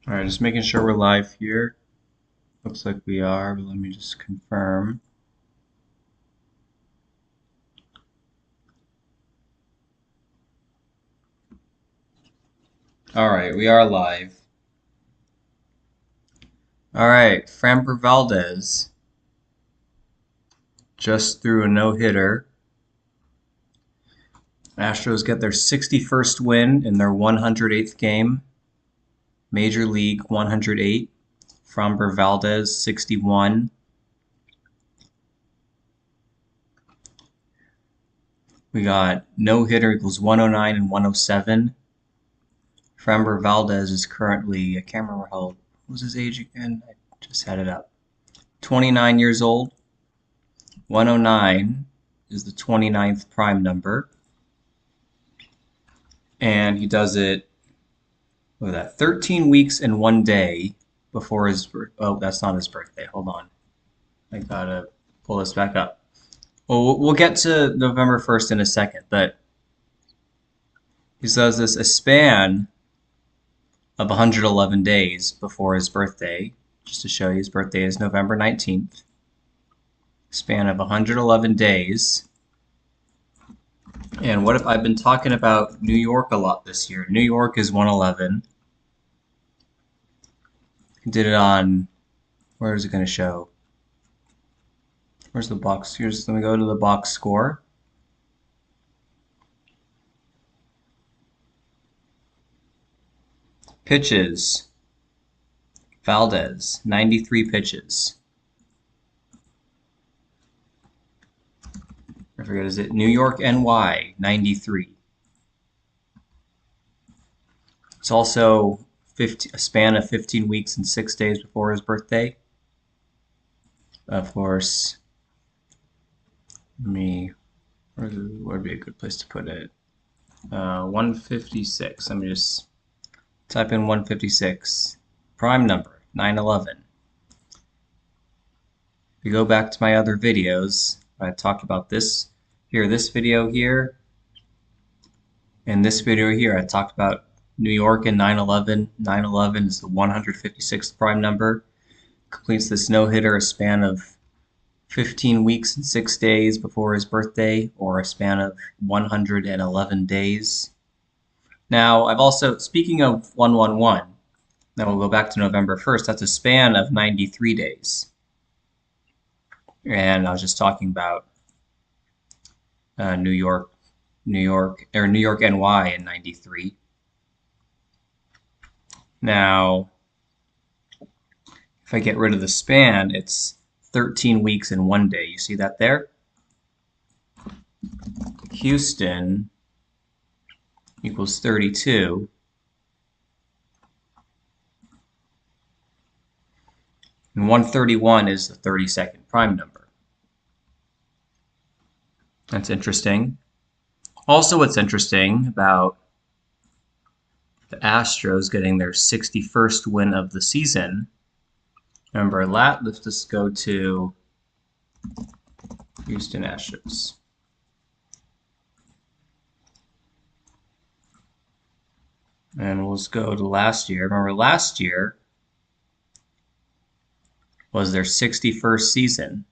Alright, just making sure we're live here. Looks like we are, but let me just confirm. Alright, we are live. Alright, Framber Valdez just threw a no-hitter. Astros get their 61st win in their 108th game. Major League 108. Framber Valdez 61. We got no-hitter equals 109 and 107. Framber Valdez is currently, I can't remember how old, what was his age again? I just had it up. 29 years old. 109 is the 29th prime number. And he does it, look at that, 13 weeks and 1 day before his, oh, that's not his birthday. Hold on. I gotta pull this back up. Well, we'll get to November 1st in a second, but he does this a span of 111 days before his birthday. Just to show you, his birthday is November 19th. Span of 111 days. And what if I've been talking about New York a lot this year? New York is 111. Did it on, where is it going to show? Where's the box? Here's, let me go to the box score. Pitches. Valdez, 93 pitches. I forget, is it New York, NY, 93. It's also a span of 15 weeks and 6 days before his birthday. Of course, where would be a good place to put it? 156. Let me just type in 156. Prime number, 911. If you go back to my other videos, I talked about this here, this video here, and this video here. I talked about New York and 911. 911 is the 156th prime number. Completes this no-hitter a span of 15 weeks and 6 days before his birthday, or a span of 111 days. Now, I've also, speaking of 111, now we'll go back to November 1st, that's a span of 93 days. And I was just talking about New York, NY in 93. Now, if I get rid of the span, it's 13 weeks and 1 day. You see that there? Houston equals 32. And 131 is the 32nd prime number. That's interesting. Also, what's interesting about the Astros getting their 61st win of the season. Remember, let's just go to Houston Astros. And we'll just go to last year. Remember, last year was their 61st season.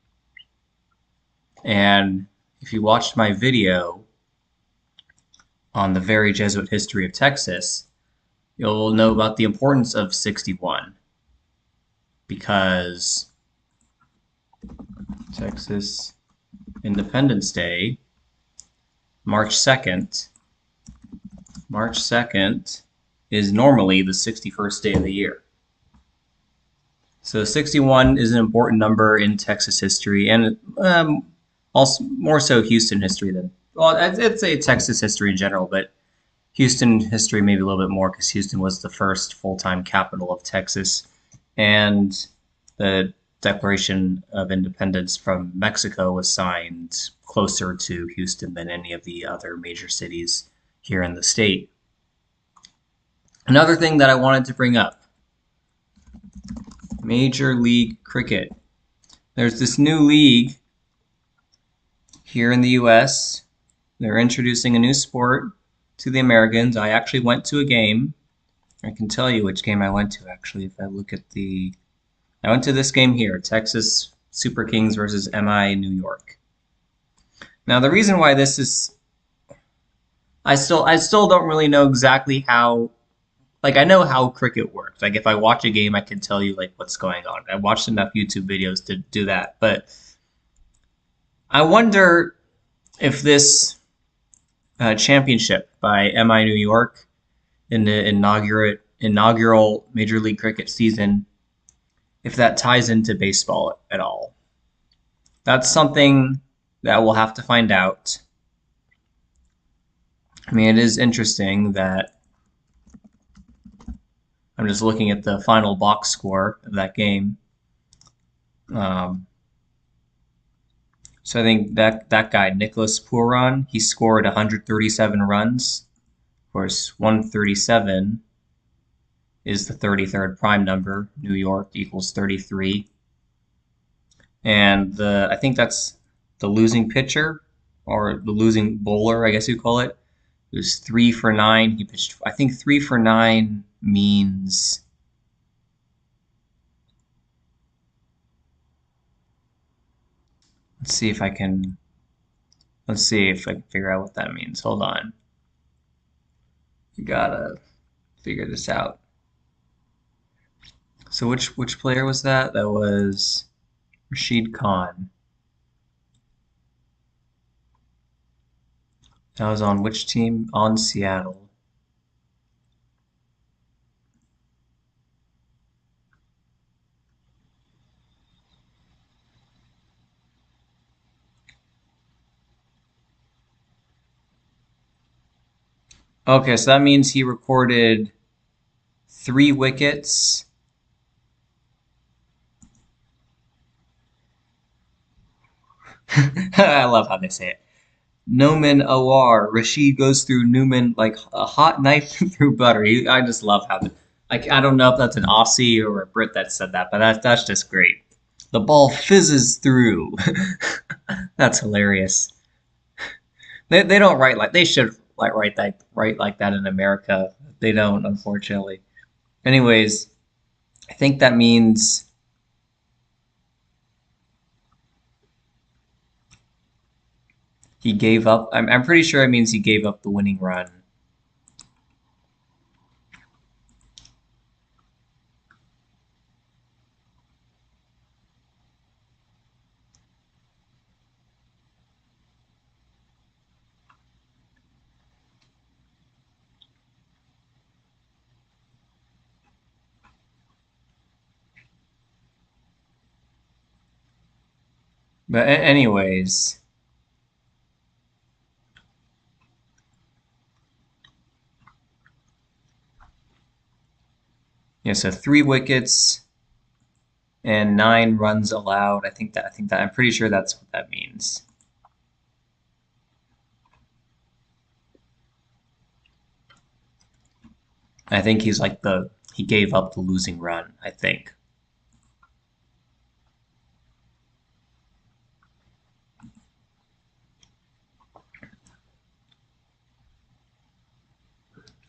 And if you watched my video on the very Jesuit history of Texas, you'll know about the importance of 61. Because Texas Independence Day, March 2nd, is normally the 61st day of the year. So 61 is an important number in Texas history, and also more so Houston history than, well, I'd say Texas history in general, but Houston history maybe a little bit more because Houston was the first full-time capital of Texas. And the Declaration of Independence from Mexico was signed closer to Houston than any of the other major cities here in the state. Another thing that I wanted to bring up, Major League Cricket. There's this new league here in the US. They're introducing a new sport to the Americans. I actually went to a game I can tell you which game I went to actually if I look at I went to this game here, Texas Super Kings versus MI New York. Now the reason why this is I still don't really know exactly how, like, I know how cricket works. Like if I watch a game I can tell you like what's going on. I watched enough YouTube videos to do that. But I wonder if this championship by MI New York in the inaugural Major League Cricket season, if that ties into baseball at all. That's something that we'll have to find out. I mean, it is interesting that I'm just looking at the final box score of that game. Um, so I think that guy, Nicholas Puran, he scored 137 runs. Of course, 137 is the 33rd prime number. New York equals 33. And I think that's the losing pitcher or the losing bowler, I guess you call it. It was 3 for 9. He pitched. I think 3 for 9 means. Let's see if I can. Let's see if I can figure out what that means. Hold on. You gotta figure this out. So which player was that? That was Rashid Khan. That was on which team? On Seattle. Okay, so that means he recorded 3 wickets. I love how they say it. Noman Awar. Rashid goes through Newman like a hot knife through butter. I just love how I don't know if that's an Aussie or a Brit that said that, but that's just great. The ball fizzes through. That's hilarious. They don't write like they should like write like that in America. They don't, unfortunately. Anyways, I think that means he gave up. I'm pretty sure it means he gave up the winning run. But anyways, yeah. So 3 wickets and 9 runs allowed. I think that I'm pretty sure that's what that means. I think he's like he gave up the losing run, I think.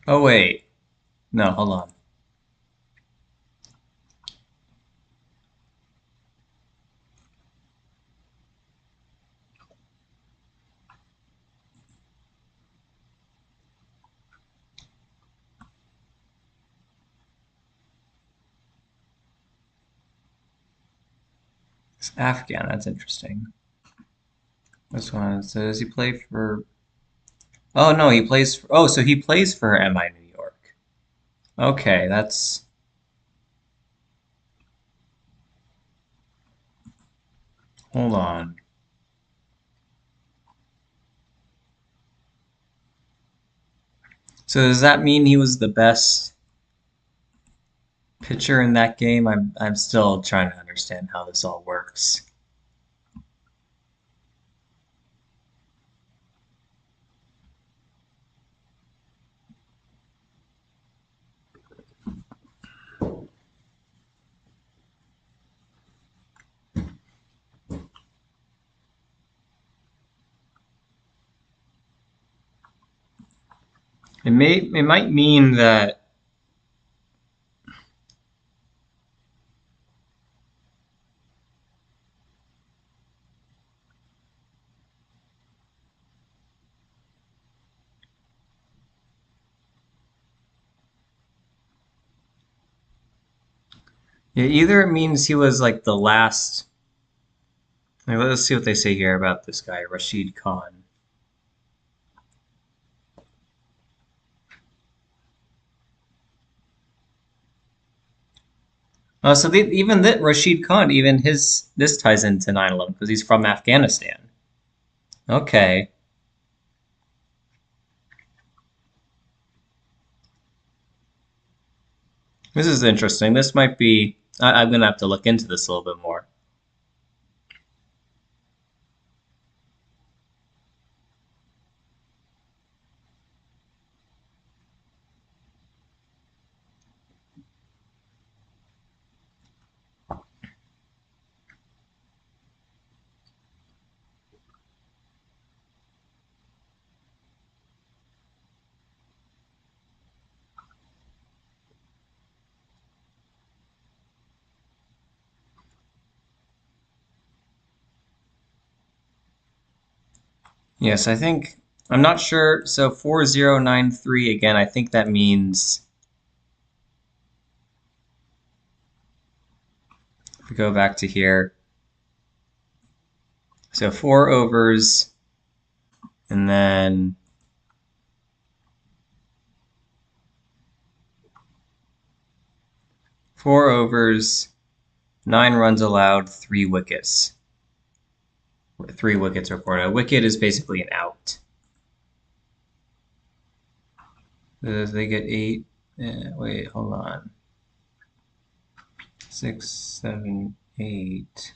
Oh wait. No, hold on. It's Afghan, that's interesting. This one. So does he play for Oh no, he plays for so he plays for MI New York. Okay, that's hold on. So does that mean he was the best pitcher in that game? I'm still trying to understand how this all works. It might mean that Yeah, either it means he was like the last. Like, let's see what they say here about this guy, Rashid Khan. So even that Rashid Khan, even his this ties into 9/11 because he's from Afghanistan. Okay, this is interesting. This might be. I'm gonna have to look into this a little bit more. Yes, I think I'm not sure. So 4093 again. I think that means if we go back to here. So four overs, and then four overs, 9 runs allowed, 3 wickets. 3 wickets reported. A wicket is basically an out. They get 8. Wait, hold on. 6, 7, 8.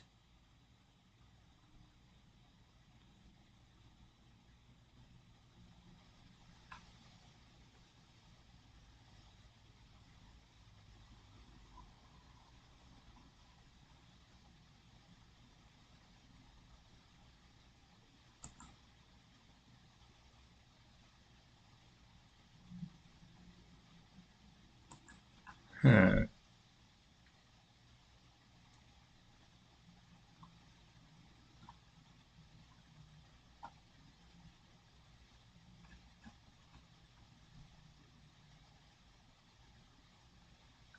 Hmm.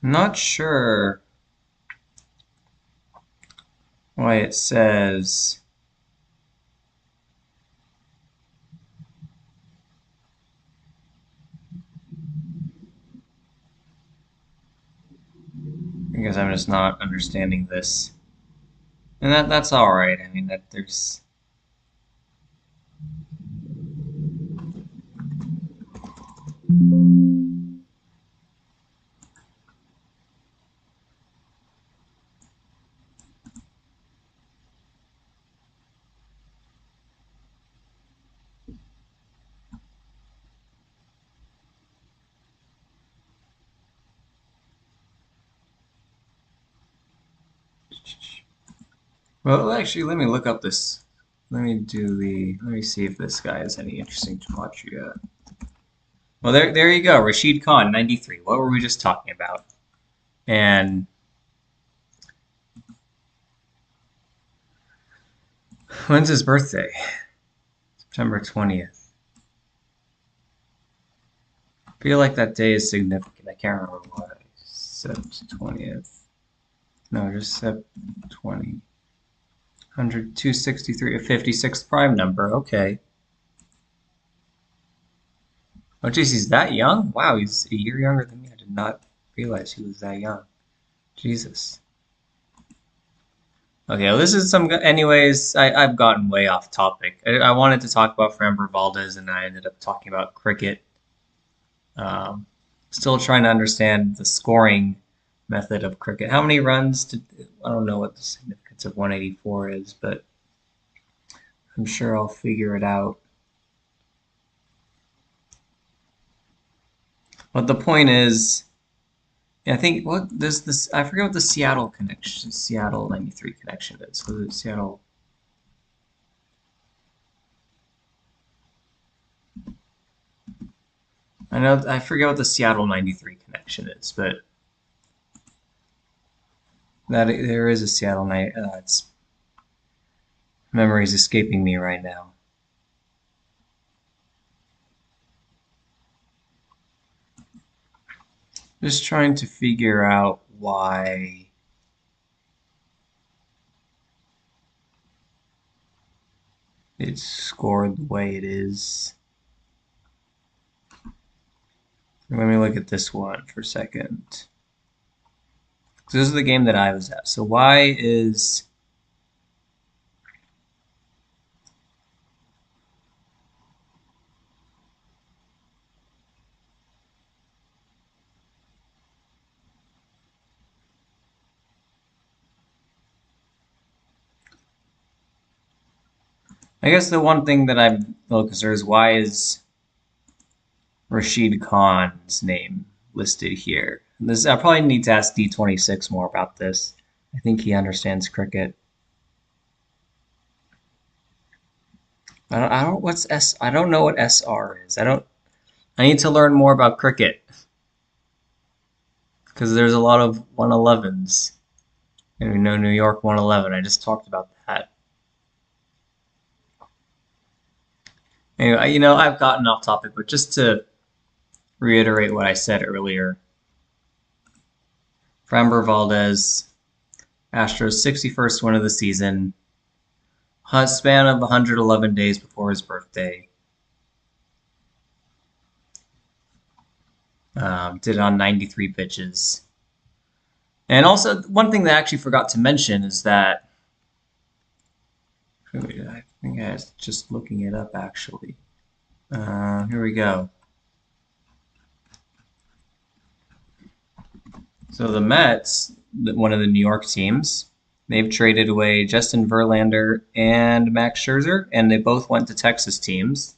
Not sure why it says. Because I'm just not understanding this. And that's all right. I mean that there's. Well, actually, let me look up this. Let me do the. Let me see if this guy has any interesting gematria. Well, there you go. Rashid Khan, 93. What were we just talking about? And when's his birthday? September 20th. I feel like that day is significant. I can't remember why. Sept 20th. No, just Sept 20. 100, 263, a 56th prime number. Okay. Oh, geez, he's that young? Wow, he's a year younger than me. I did not realize he was that young. Jesus. Okay, well, this is some. Anyways, I've gotten way off topic. I wanted to talk about Framber Valdez, and I ended up talking about cricket. Um, Still trying to understand the scoring method of cricket. How many runs did I don't know what the significance of 184 is, but I'm sure I'll figure it out. But the point is, I think what this I forget what the Seattle connection, Seattle 93 connection is. So Seattle. I know I forget what the Seattle 93 connection is, but that there is a Seattle night. It's memories escaping me right now. Just trying to figure out why it's scored the way it is. Let me look at this one for a second. So this is the game that I was at. So why is I guess the one thing that I'm a little concerned is why is Rashid Khan's name listed here? This I probably need to ask D26 more about this. I think he understands cricket. I don't know what SR is. I need to learn more about cricket because there's a lot of 111s. And we know New York 111. I just talked about that. Anyway, I've gotten off topic, but just to reiterate what I said earlier, Framber Valdez, Astros' 61st win of the season, a span of 111 days before his birthday. Did it on 93 pitches. And also, one thing that I actually forgot to mention is that I think I was just looking it up actually. Here we go. So the Mets, one of the New York teams, they've traded away Justin Verlander and Max Scherzer, and they both went to Texas teams.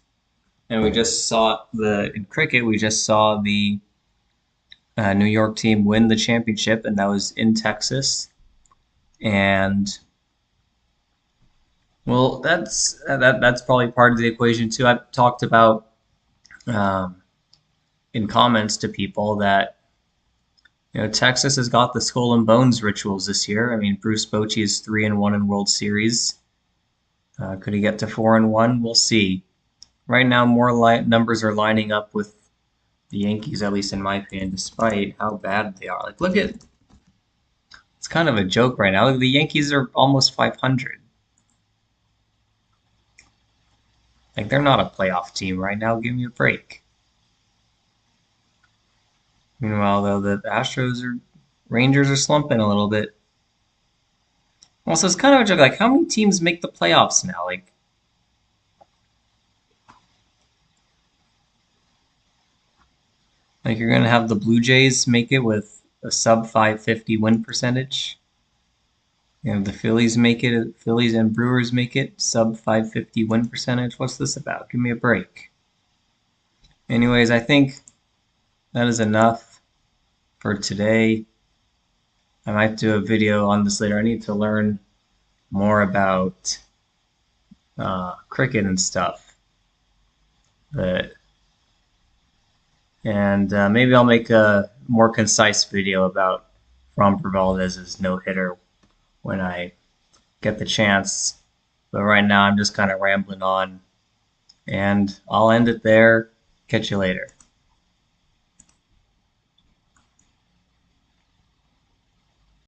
And we just saw in cricket, we just saw the New York team win the championship, and that was in Texas. And well, that's probably part of the equation too. I've talked about in comments to people that Texas has got the skull and bones rituals this year. I mean, Bruce Bochy is 3-1 in World Series. Could he get to 4-1? We'll see. Right now, more numbers are lining up with the Yankees, at least in my opinion, despite how bad they are. Like, look at it's kind of a joke right now. The Yankees are almost 500. Like, they're not a playoff team right now. Give me a break. Meanwhile, though, the Rangers are slumping a little bit. Also, it's kind of a joke. Like, how many teams make the playoffs now? Like you're gonna have the Blue Jays make it with a sub 550 win percentage. The Phillies make it. Phillies and Brewers make it sub 550 win percentage. What's this about? Give me a break. Anyways, I think that is enough for today. I might do a video on this later. I need to learn more about cricket and stuff. And maybe I'll make a more concise video about Framber Valdez's no-hitter when I get the chance. But right now I'm just kind of rambling on. And I'll end it there. Catch you later.